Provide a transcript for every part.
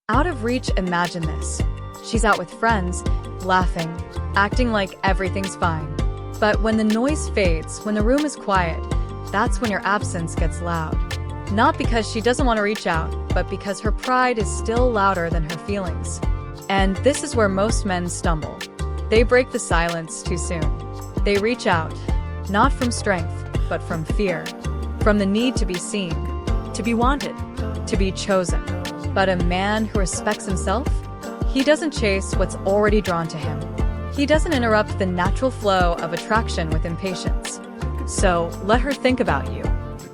Out of reach, imagine this. She's out with friends, laughing, acting like everything's fine. But when the noise fades, when the room is quiet, that's when your absence gets loud. Not because she doesn't want to reach out, but because her pride is still louder than her feelings. And this is where most men stumble. They break the silence too soon. They reach out, not from strength, but from fear. From the need to be seen, to be wanted, to be chosen. But a man who respects himself, he doesn't chase what's already drawn to him. He doesn't interrupt the natural flow of attraction with impatience. So let her think about you.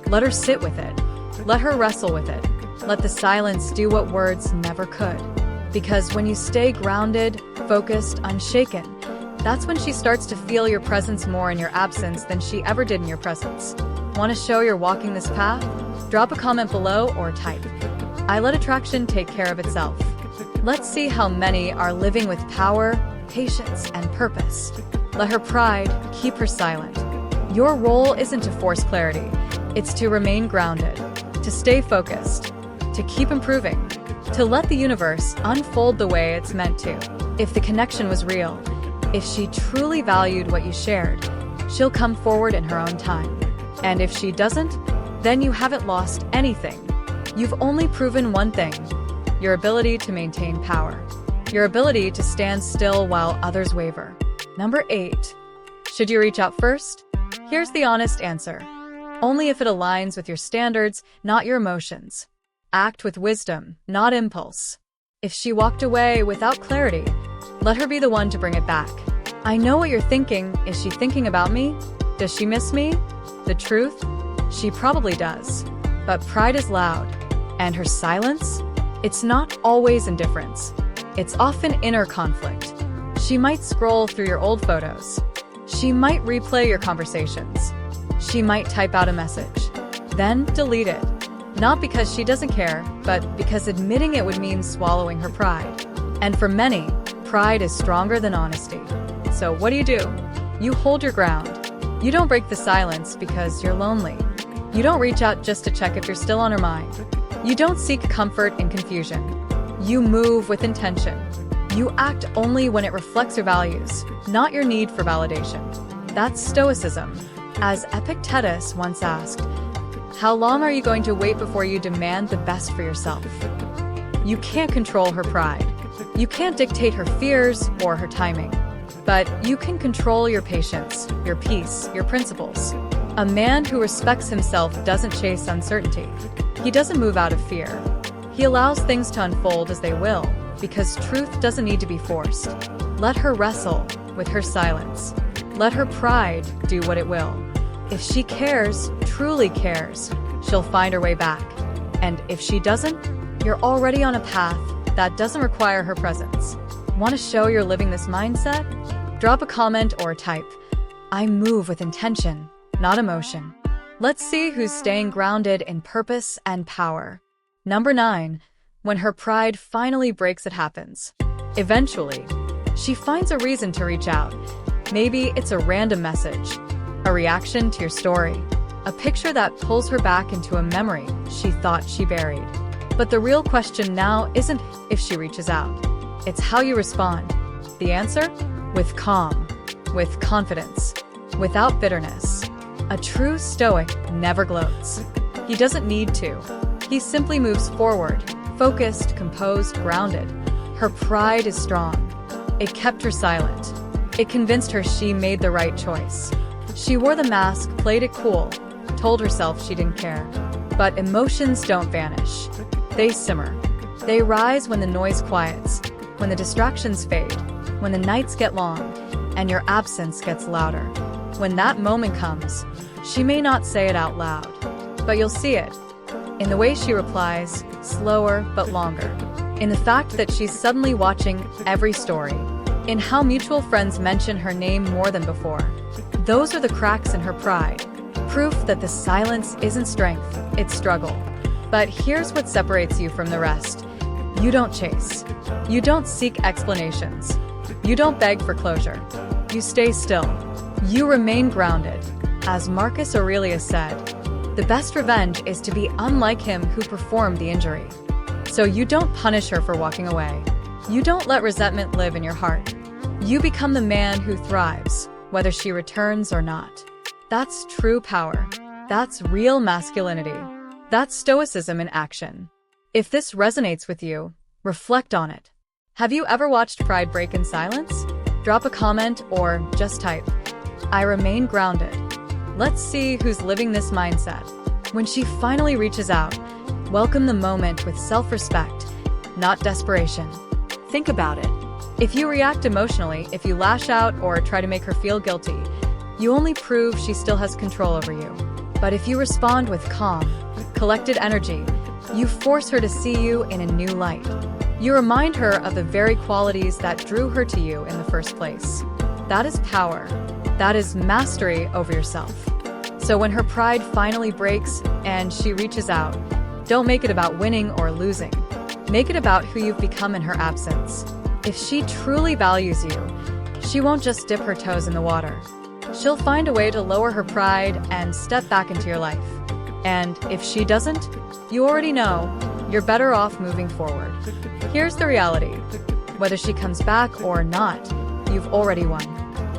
Let her sit with it. Let her wrestle with it. Let the silence do what words never could. Because when you stay grounded, focused, unshaken, that's when she starts to feel your presence more in your absence than she ever did in your presence. Want to show you're walking this path? Drop a comment below or type, "I let attraction take care of itself." Let's see how many are living with power, patience, and purpose. Let her pride keep her silent. Your role isn't to force clarity. It's to remain grounded, to stay focused, to keep improving, to let the universe unfold the way it's meant to. If the connection was real, if she truly valued what you shared, she'll come forward in her own time. And if she doesn't, then you haven't lost anything. You've only proven one thing: your ability to maintain power. Your ability to stand still while others waver. Number 8. Should you reach out first? Here's the honest answer. Only if it aligns with your standards, not your emotions. Act with wisdom, not impulse. If she walked away without clarity, let her be the one to bring it back. I know what you're thinking. Is she thinking about me? Does she miss me? The truth? She probably does. But pride is loud. And her silence? It's not always indifference. It's often inner conflict. She might scroll through your old photos. She might replay your conversations. She might type out a message, then delete it. Not because she doesn't care, but because admitting it would mean swallowing her pride. And for many, pride is stronger than honesty. So what do? You hold your ground. You don't break the silence because you're lonely. You don't reach out just to check if you're still on her mind. You don't seek comfort in confusion. You move with intention. You act only when it reflects your values, not your need for validation. That's Stoicism. As Epictetus once asked, "How long are you going to wait before you demand the best for yourself?" You can't control her pride. You can't dictate her fears or her timing. But you can control your patience, your peace, your principles. A man who respects himself doesn't chase uncertainty. He doesn't move out of fear. He allows things to unfold as they will, because truth doesn't need to be forced. Let her wrestle with her silence. Let her pride do what it will. If she cares, truly cares, she'll find her way back. And if she doesn't, you're already on a path that doesn't require her presence. Want to show you're living this mindset? Drop a comment or type, "I move with intention, not emotion." Let's see who's staying grounded in purpose and power. Number 9. When her pride finally breaks, it happens. Eventually, she finds a reason to reach out. Maybe it's a random message, a reaction to your story, a picture that pulls her back into a memory she thought she buried. But the real question now isn't if she reaches out. It's how you respond. The answer? With calm, with confidence, without bitterness. A true Stoic never gloats. He doesn't need to. He simply moves forward, focused, composed, grounded. Her pride is strong. It kept her silent. It convinced her she made the right choice. She wore the mask, played it cool, told herself she didn't care. But emotions don't vanish. They simmer. They rise when the noise quiets, when the distractions fade, when the nights get long, and your absence gets louder. When that moment comes, she may not say it out loud, but you'll see it. In the way she replies, slower but longer. In the fact that she's suddenly watching every story. In how mutual friends mention her name more than before. Those are the cracks in her pride. Proof that the silence isn't strength, it's struggle. But here's what separates you from the rest. You don't chase. You don't seek explanations. You don't beg for closure. You stay still. You remain grounded. As Marcus Aurelius said, the best revenge is to be unlike him who performed the injury. So you don't punish her for walking away. You don't let resentment live in your heart. You become the man who thrives, whether she returns or not. That's true power. That's real masculinity. That's Stoicism in action. If this resonates with you, reflect on it. Have you ever watched pride break in silence? Drop a comment or just type, "I remain grounded." Let's see who's living this mindset. When she finally reaches out, welcome the moment with self-respect, not desperation. Think about it. If you react emotionally, if you lash out or try to make her feel guilty, you only prove she still has control over you. But if you respond with calm, collected energy, you force her to see you in a new light. You remind her of the very qualities that drew her to you in the first place. That is power. That is mastery over yourself. So when her pride finally breaks and she reaches out, don't make it about winning or losing. Make it about who you've become in her absence. If she truly values you, she won't just dip her toes in the water. She'll find a way to lower her pride and step back into your life. And if she doesn't, you already know you're better off moving forward. Here's the reality. Whether she comes back or not, you've already won.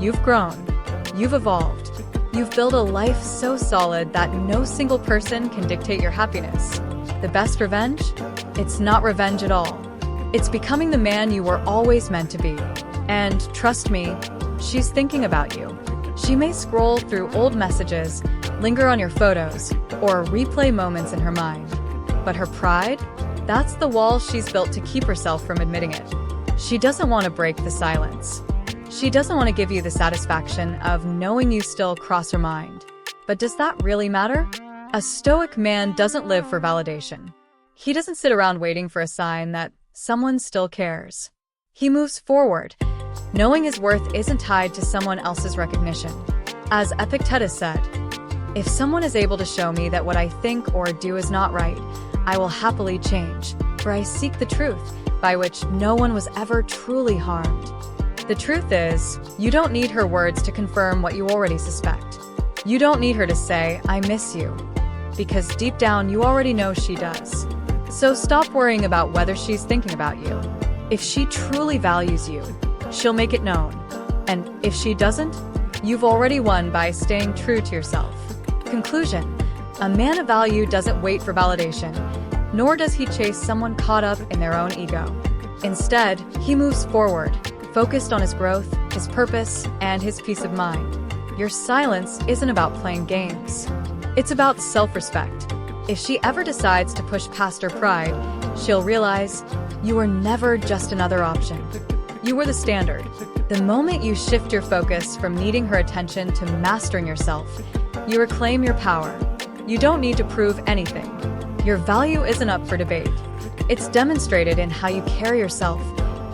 You've grown. You've evolved. You've built a life so solid that no single person can dictate your happiness. The best revenge? It's not revenge at all. It's becoming the man you were always meant to be. And trust me, she's thinking about you. She may scroll through old messages, linger on your photos, or replay moments in her mind. But her pride? That's the wall she's built to keep herself from admitting it. She doesn't want to break the silence. She doesn't want to give you the satisfaction of knowing you still cross her mind. But does that really matter? A Stoic man doesn't live for validation. He doesn't sit around waiting for a sign that someone still cares. He moves forward, knowing his worth isn't tied to someone else's recognition. As Epictetus said, "If someone is able to show me that what I think or do is not right, I will happily change, for I seek the truth, by which no one was ever truly harmed." The truth is, you don't need her words to confirm what you already suspect. You don't need her to say, "I miss you," because deep down you already know she does. So stop worrying about whether she's thinking about you. If she truly values you, she'll make it known. And if she doesn't, you've already won by staying true to yourself. Conclusion: a man of value doesn't wait for validation, nor does he chase someone caught up in their own ego. Instead, he moves forward, focused on his growth, his purpose, and his peace of mind. Your silence isn't about playing games. It's about self-respect. If she ever decides to push past her pride, she'll realize you were never just another option. You were the standard. The moment you shift your focus from needing her attention to mastering yourself, you reclaim your power. You don't need to prove anything. Your value isn't up for debate. It's demonstrated in how you carry yourself,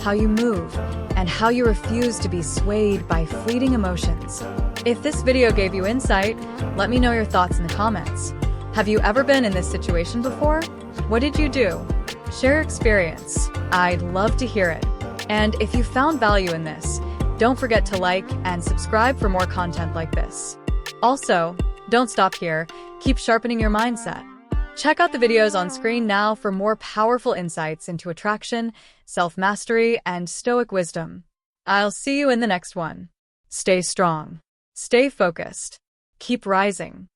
how you move, and how you refuse to be swayed by fleeting emotions. If this video gave you insight, let me know your thoughts in the comments. Have you ever been in this situation before? What did you do? Share your experience. I'd love to hear it. And if you found value in this, don't forget to like and subscribe for more content like this. Also, don't stop here. Keep sharpening your mindset. Check out the videos on screen now for more powerful insights into attraction, self-mastery, and Stoic wisdom. I'll see you in the next one. Stay strong. Stay focused. Keep rising.